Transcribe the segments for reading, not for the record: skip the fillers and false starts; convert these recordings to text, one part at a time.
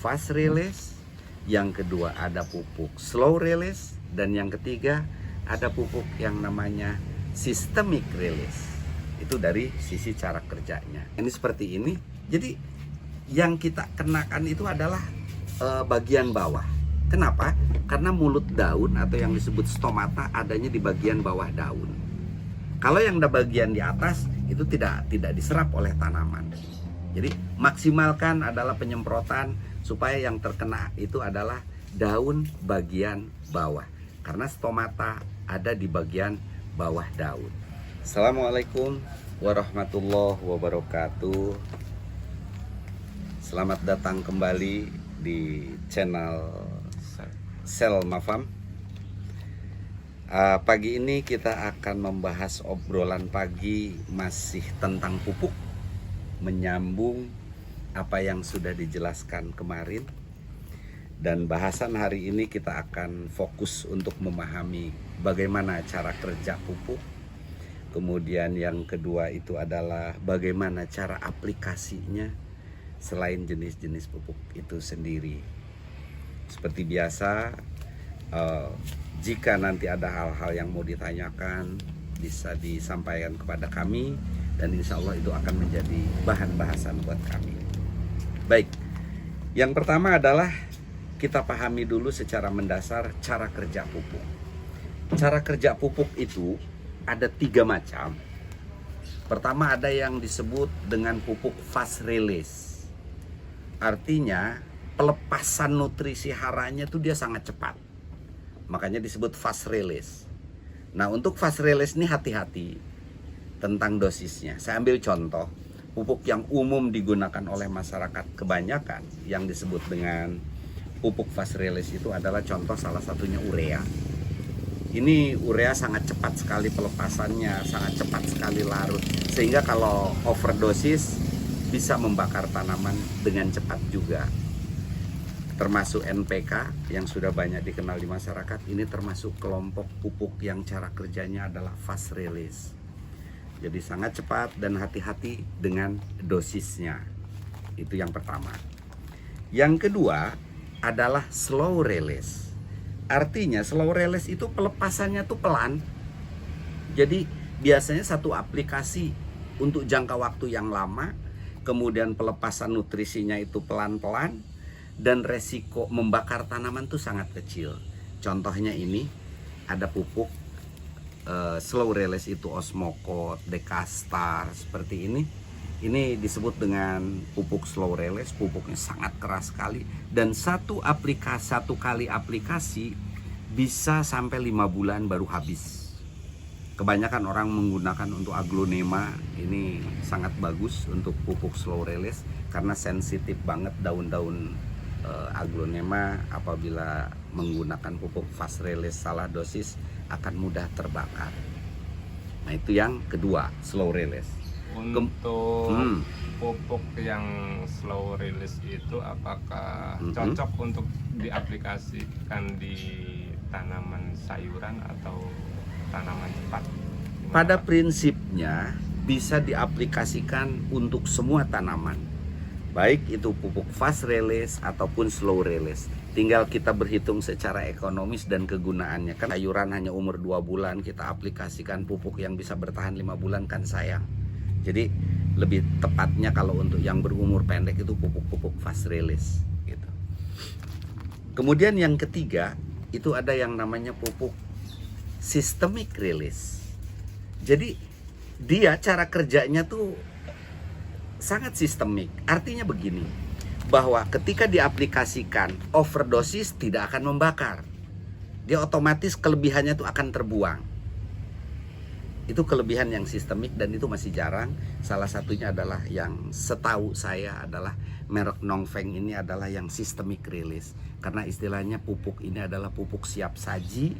fast release, yang kedua ada pupuk slow release, dan yang ketiga ada pupuk yang namanya systemic release. Itu dari sisi cara kerjanya. Ini seperti ini. Jadi yang kita kenakan itu adalah bagian bawah. Kenapa? Karena mulut daun atau yang disebut stomata adanya di bagian bawah daun. Kalau yang di bagian di atas itu tidak diserap oleh tanaman. Jadi maksimalkan adalah penyemprotan supaya yang terkena itu adalah daun bagian bawah. Karena stomata ada di bagian bawah daun. Assalamualaikum warahmatullahi wabarakatuh. Selamat datang kembali di channel Selma Farm. Pagi ini kita akan membahas obrolan pagi masih tentang pupuk, menyambung apa yang sudah dijelaskan kemarin. Dan bahasan hari ini kita akan fokus untuk memahami bagaimana cara kerja pupuk. Kemudian yang kedua itu adalah bagaimana cara aplikasinya selain jenis-jenis pupuk itu sendiri. Seperti biasa, jika nanti ada hal-hal yang mau ditanyakan bisa disampaikan kepada kami, dan insya Allah itu akan menjadi bahan bahasan buat kami. Baik, yang pertama adalah kita pahami dulu secara mendasar cara kerja pupuk. Cara kerja pupuk itu ada 3 macam. Pertama ada yang disebut dengan pupuk fast release. Artinya pelepasan nutrisi haranya itu dia sangat cepat. Makanya disebut fast release. Nah, untuk fast release ini hati-hati tentang dosisnya. Saya ambil contoh pupuk yang umum digunakan oleh masyarakat kebanyakan yang disebut dengan pupuk fast release itu adalah contoh salah satunya urea. Ini urea sangat cepat sekali pelepasannya, sangat cepat sekali larut, sehingga kalau overdosis bisa membakar tanaman dengan cepat juga. Termasuk NPK yang sudah banyak dikenal di masyarakat, ini termasuk kelompok pupuk yang cara kerjanya adalah fast release. Jadi sangat cepat dan hati-hati dengan dosisnya. Itu yang pertama. Yang kedua adalah slow release. Artinya slow release itu pelepasannya tuh pelan. Jadi biasanya satu aplikasi untuk jangka waktu yang lama, kemudian pelepasan nutrisinya itu pelan-pelan, dan resiko membakar tanaman tuh sangat kecil. Contohnya ini ada pupuk slow release itu Osmocote, Dekastar seperti ini. Ini disebut dengan pupuk slow release. Pupuknya sangat keras sekali, dan satu kali aplikasi bisa sampai 5 bulan baru habis. Kebanyakan orang menggunakan untuk aglonema. Ini sangat bagus untuk pupuk slow release karena sensitif banget daun-daun aglonema. Apabila menggunakan pupuk fast release salah dosis akan mudah terbakar. Nah, itu yang kedua, slow release. Untuk pupuk yang slow release itu apakah cocok untuk diaplikasikan di tanaman sayuran atau tanaman cepat? Pada prinsipnya bisa diaplikasikan untuk semua tanaman, baik itu pupuk fast release ataupun slow release. Tinggal kita berhitung secara ekonomis dan kegunaannya. Kan sayuran hanya umur 2 bulan, kita aplikasikan pupuk yang bisa bertahan 5 bulan kan sayang. Jadi lebih tepatnya kalau untuk yang berumur pendek itu pupuk-pupuk fast release gitu. Kemudian yang ketiga itu ada yang namanya pupuk systemic release. Jadi dia cara kerjanya tuh sangat sistemik. Artinya begini, bahwa ketika diaplikasikan overdosis tidak akan membakar. Dia otomatis kelebihannya tuh akan terbuang. Itu kelebihan yang sistemik dan itu masih jarang. Salah satunya adalah yang setahu saya adalah merek Nongfeng ini adalah yang systemic release. Karena istilahnya pupuk ini adalah pupuk siap saji.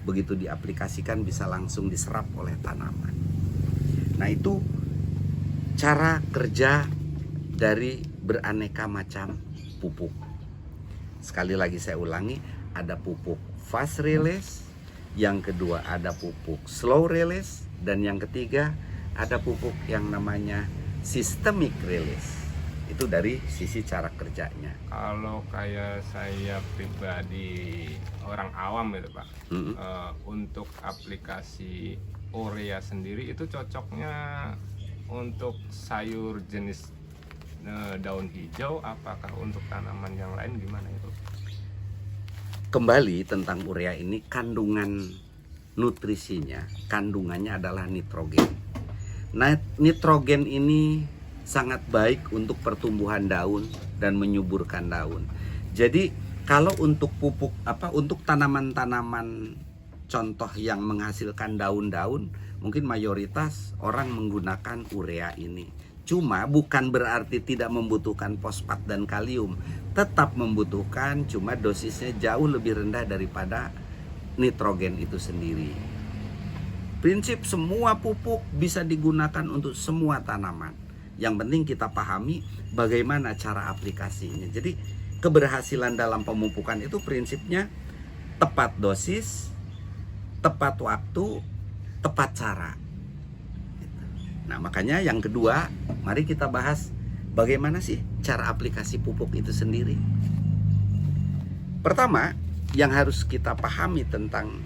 Begitu diaplikasikan bisa langsung diserap oleh tanaman. Nah, itu cara kerja dari beraneka macam pupuk. Sekali lagi saya ulangi, ada pupuk fast release, yang kedua ada pupuk slow release, dan yang ketiga ada pupuk yang namanya systemic release. Itu dari sisi cara kerjanya. Kalau kayak saya pribadi orang awam itu Pak, untuk aplikasi urea sendiri itu cocoknya untuk sayur jenis daun hijau, apakah untuk tanaman yang lain gimana itu? Kembali tentang urea ini, kandungan nutrisinya, kandungannya adalah nitrogen. Nah, nitrogen ini sangat baik untuk pertumbuhan daun dan menyuburkan daun. Jadi kalau untuk pupuk untuk tanaman-tanaman contoh yang menghasilkan daun-daun, mungkin mayoritas orang menggunakan urea ini. Cuma bukan berarti tidak membutuhkan fosfat dan kalium, tetap membutuhkan, cuma dosisnya jauh lebih rendah daripada nitrogen itu sendiri. Prinsip semua pupuk bisa digunakan untuk semua tanaman. Yang penting kita pahami bagaimana cara aplikasinya. Jadi keberhasilan dalam pemupukan itu prinsipnya tepat dosis, tepat waktu, tepat cara. Nah, makanya yang kedua, mari kita bahas bagaimana sih cara aplikasi pupuk itu sendiri. Pertama, yang harus kita pahami tentang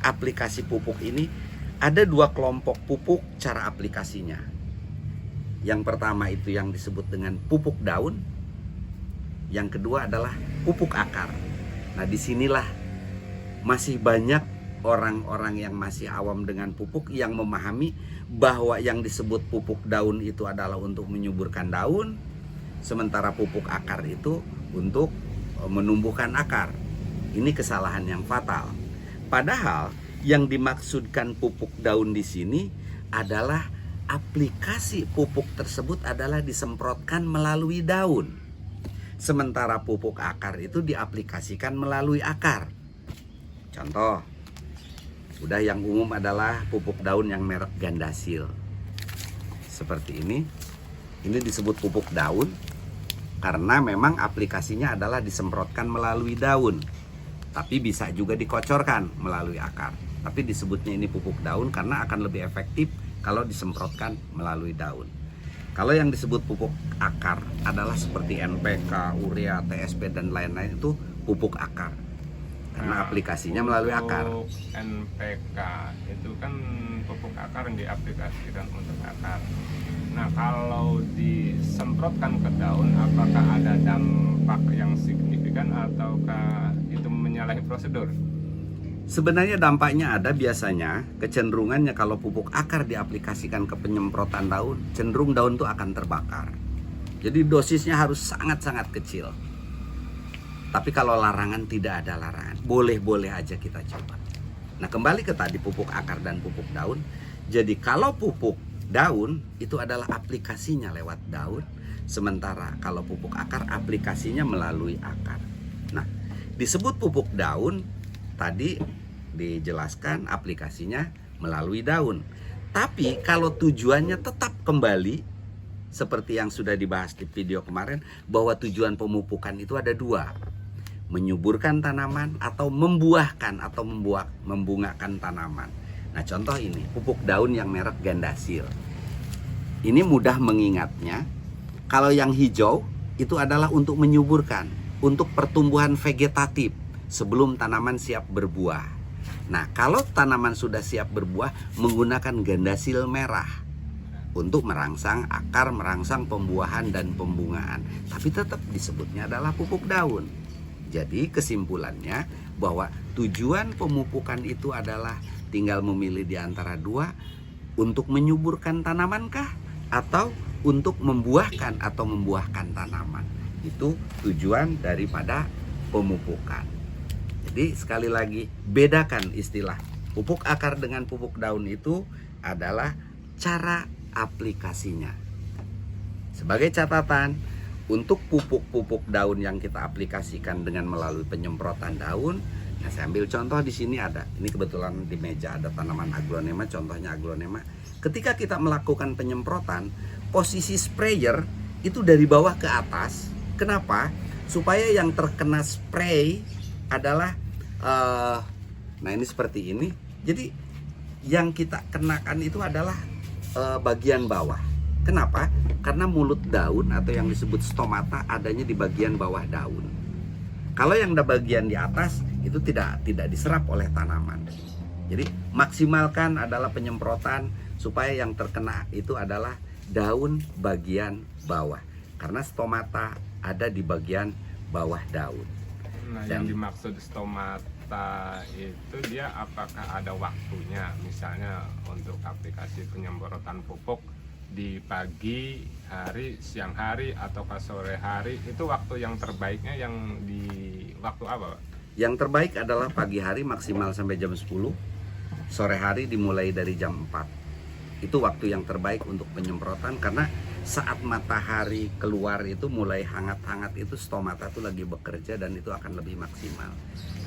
aplikasi pupuk ini, ada dua kelompok pupuk cara aplikasinya. Yang pertama itu yang disebut dengan pupuk daun. Yang kedua adalah pupuk akar. Nah, disinilah masih banyak orang-orang yang masih awam dengan pupuk yang memahami bahwa yang disebut pupuk daun itu adalah untuk menyuburkan daun, sementara pupuk akar itu untuk menumbuhkan akar. Ini kesalahan yang fatal. Padahal yang dimaksudkan pupuk daun di sini adalah aplikasi pupuk tersebut adalah disemprotkan melalui daun. Sementara pupuk akar itu diaplikasikan melalui akar. Contoh, udah yang umum adalah pupuk daun yang merek Gandasil. Seperti ini. Ini disebut pupuk daun karena memang aplikasinya adalah disemprotkan melalui daun. Tapi bisa juga dikocorkan melalui akar. Tapi disebutnya ini pupuk daun karena akan lebih efektif kalau disemprotkan melalui daun. Kalau yang disebut pupuk akar adalah seperti NPK, urea, TSP dan lain-lain, itu pupuk akar. Karena aplikasinya melalui akar. NPK itu kan pupuk akar yang diaplikasikan untuk akar. Nah, kalau disemprotkan ke daun, apakah ada dampak yang signifikan ataukah itu menyalahi prosedur? Sebenarnya dampaknya ada. Biasanya kecenderungannya kalau pupuk akar diaplikasikan ke penyemprotan daun, cenderung daun itu akan terbakar. Jadi dosisnya harus sangat-sangat kecil. Tapi kalau larangan, tidak ada larangan. Boleh-boleh aja kita coba. Nah, kembali ke tadi pupuk akar dan pupuk daun. Jadi kalau pupuk daun itu adalah aplikasinya lewat daun, sementara kalau pupuk akar aplikasinya melalui akar. Nah, disebut pupuk daun tadi dijelaskan aplikasinya melalui daun. Tapi kalau tujuannya tetap kembali seperti yang sudah dibahas di video kemarin, bahwa tujuan pemupukan itu ada dua: menyuburkan tanaman atau membuahkan atau membungakan tanaman. Nah, contoh ini pupuk daun yang merek Gandasil. Ini mudah mengingatnya. Kalau yang hijau itu adalah untuk menyuburkan, untuk pertumbuhan vegetatif sebelum tanaman siap berbuah. Nah, kalau tanaman sudah siap berbuah, menggunakan Gandasil merah untuk merangsang akar, merangsang pembuahan dan pembungaan. Tapi tetap disebutnya adalah pupuk daun. Jadi kesimpulannya bahwa tujuan pemupukan itu adalah tinggal memilih di antara dua: untuk menyuburkan tanamankah atau untuk membuahkan atau membuahkan tanaman. Itu tujuan daripada pemupukan. Jadi sekali lagi, bedakan istilah pupuk akar dengan pupuk daun itu adalah cara aplikasinya. Sebagai catatan, untuk pupuk-pupuk daun yang kita aplikasikan dengan melalui penyemprotan daun, nah saya ambil contoh di sini ada. Ini kebetulan di meja ada tanaman aglonema, contohnya aglonema. Ketika kita melakukan penyemprotan, posisi sprayer itu dari bawah ke atas. Kenapa? Supaya yang terkena spray adalah nah ini seperti ini. Jadi yang kita kenakan itu adalah bagian bawah. Kenapa? Karena mulut daun atau yang disebut stomata adanya di bagian bawah daun. Kalau yang di bagian di atas itu tidak diserap oleh tanaman. Jadi maksimalkan adalah penyemprotan supaya yang terkena itu adalah daun bagian bawah. Karena stomata ada di bagian bawah daun. Nah, yang dimaksud stomata itu dia apakah ada waktunya? Misalnya untuk aplikasi penyemprotan pupuk di pagi hari, siang hari, atau sore hari, itu waktu yang terbaiknya yang di waktu apa, Pak? Yang terbaik adalah pagi hari maksimal sampai jam 10, sore hari dimulai dari jam 4. Itu waktu yang terbaik untuk penyemprotan, karena saat matahari keluar itu mulai hangat-hangat itu stomata itu lagi bekerja dan itu akan lebih maksimal.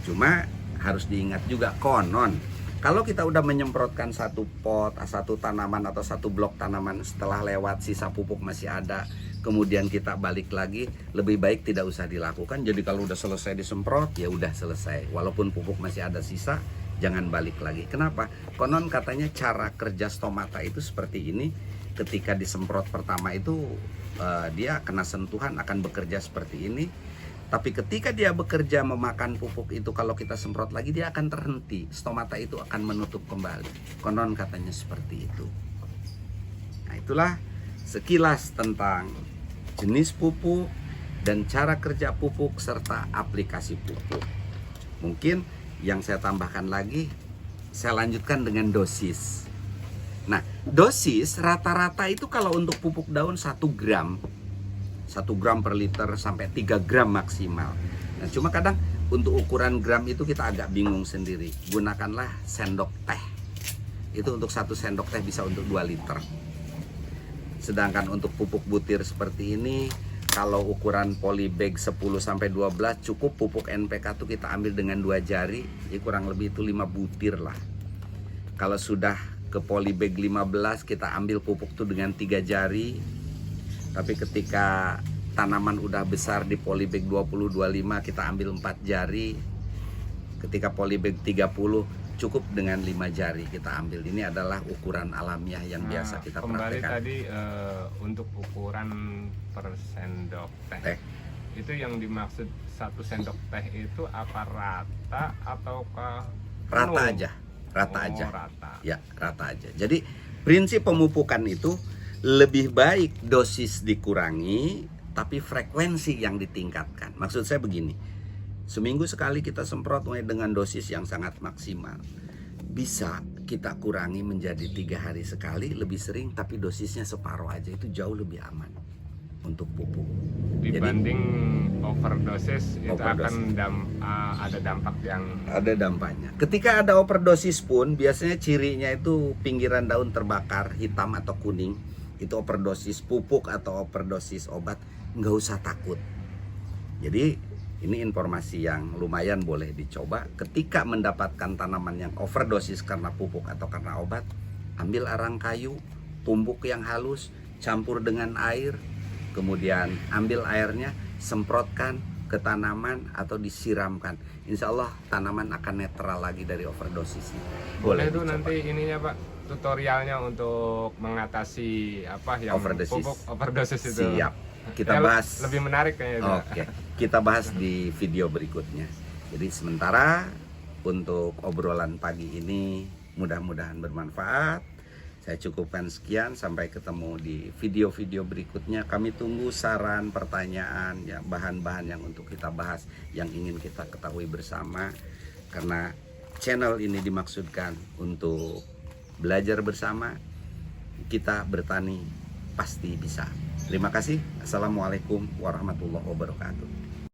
Cuma harus diingat juga, konon kalau kita udah menyemprotkan satu pot, satu tanaman atau satu blok tanaman, setelah lewat sisa pupuk masih ada, kemudian kita balik lagi, lebih baik tidak usah dilakukan. Jadi kalau udah selesai disemprot, ya udah selesai. Walaupun pupuk masih ada sisa, jangan balik lagi. Kenapa? Konon katanya cara kerja stomata itu seperti ini. Ketika disemprot pertama itu dia kena sentuhan akan bekerja seperti ini. Tapi ketika dia bekerja memakan pupuk itu, kalau kita semprot lagi dia akan terhenti. Stomata itu akan menutup kembali. Konon katanya seperti itu. Nah, itulah sekilas tentang jenis pupuk dan cara kerja pupuk serta aplikasi pupuk. Mungkin yang saya tambahkan lagi, saya lanjutkan dengan dosis. Nah, dosis rata-rata itu kalau untuk pupuk daun 1 gram per liter sampai 3 gram maksimal. Nah, cuma kadang untuk ukuran gram itu kita agak bingung sendiri. Gunakanlah sendok teh. Itu untuk 1 sendok teh bisa untuk 2 liter. Sedangkan untuk pupuk butir seperti ini, kalau ukuran polybag 10 sampai 12 cukup pupuk NPK itu kita ambil dengan 2 jari, ya kurang lebih itu 5 butir lah. Kalau sudah ke polybag 15 kita ambil pupuk itu dengan 3 jari. Tapi ketika tanaman udah besar di polybag 20-25 kita ambil 4 jari. Ketika polybag 30 cukup dengan 5 jari kita ambil. Ini adalah ukuran alamiah yang biasa kita kembali praktekkan. Tadi untuk ukuran per sendok teh. Itu yang dimaksud 1 sendok teh itu apa rata ataukah penuh? Rata aja. Rata aja. Rata. Ya, rata aja. Jadi prinsip pemupukan itu lebih baik dosis dikurangi tapi frekuensi yang ditingkatkan. Maksud saya begini, seminggu sekali kita semprot dengan dosis yang sangat maksimal. Bisa kita kurangi menjadi 3 hari sekali, lebih sering, tapi dosisnya separuh aja, itu jauh lebih aman untuk pupuk. Dibanding overdosis itu overdosis. akan ada dampak yang ada dampaknya. Ketika ada overdosis pun biasanya cirinya itu pinggiran daun terbakar hitam atau kuning. Itu overdosis pupuk atau overdosis obat, nggak usah takut. Jadi ini informasi yang lumayan boleh dicoba. Ketika mendapatkan tanaman yang overdosis karena pupuk atau karena obat, ambil arang kayu, tumbuk yang halus, campur dengan air, kemudian ambil airnya, semprotkan ke tanaman atau disiramkan. Insya Allah tanaman akan netral lagi dari overdosis. Boleh itu nanti ininya Pak, tutorialnya untuk mengatasi apa yang overdosis. pupuk overdosis itu. Siap. Kita bahas lebih menarik kayaknya. Oke. Kita bahas di video berikutnya. Jadi sementara untuk obrolan pagi ini mudah-mudahan bermanfaat. Saya cukupkan sekian, sampai ketemu di video-video berikutnya. Kami tunggu saran, pertanyaan, ya, bahan-bahan yang untuk kita bahas, yang ingin kita ketahui bersama. Karena channel ini dimaksudkan untuk belajar bersama, kita bertani pasti bisa. Terima kasih. Assalamualaikum warahmatullahi wabarakatuh.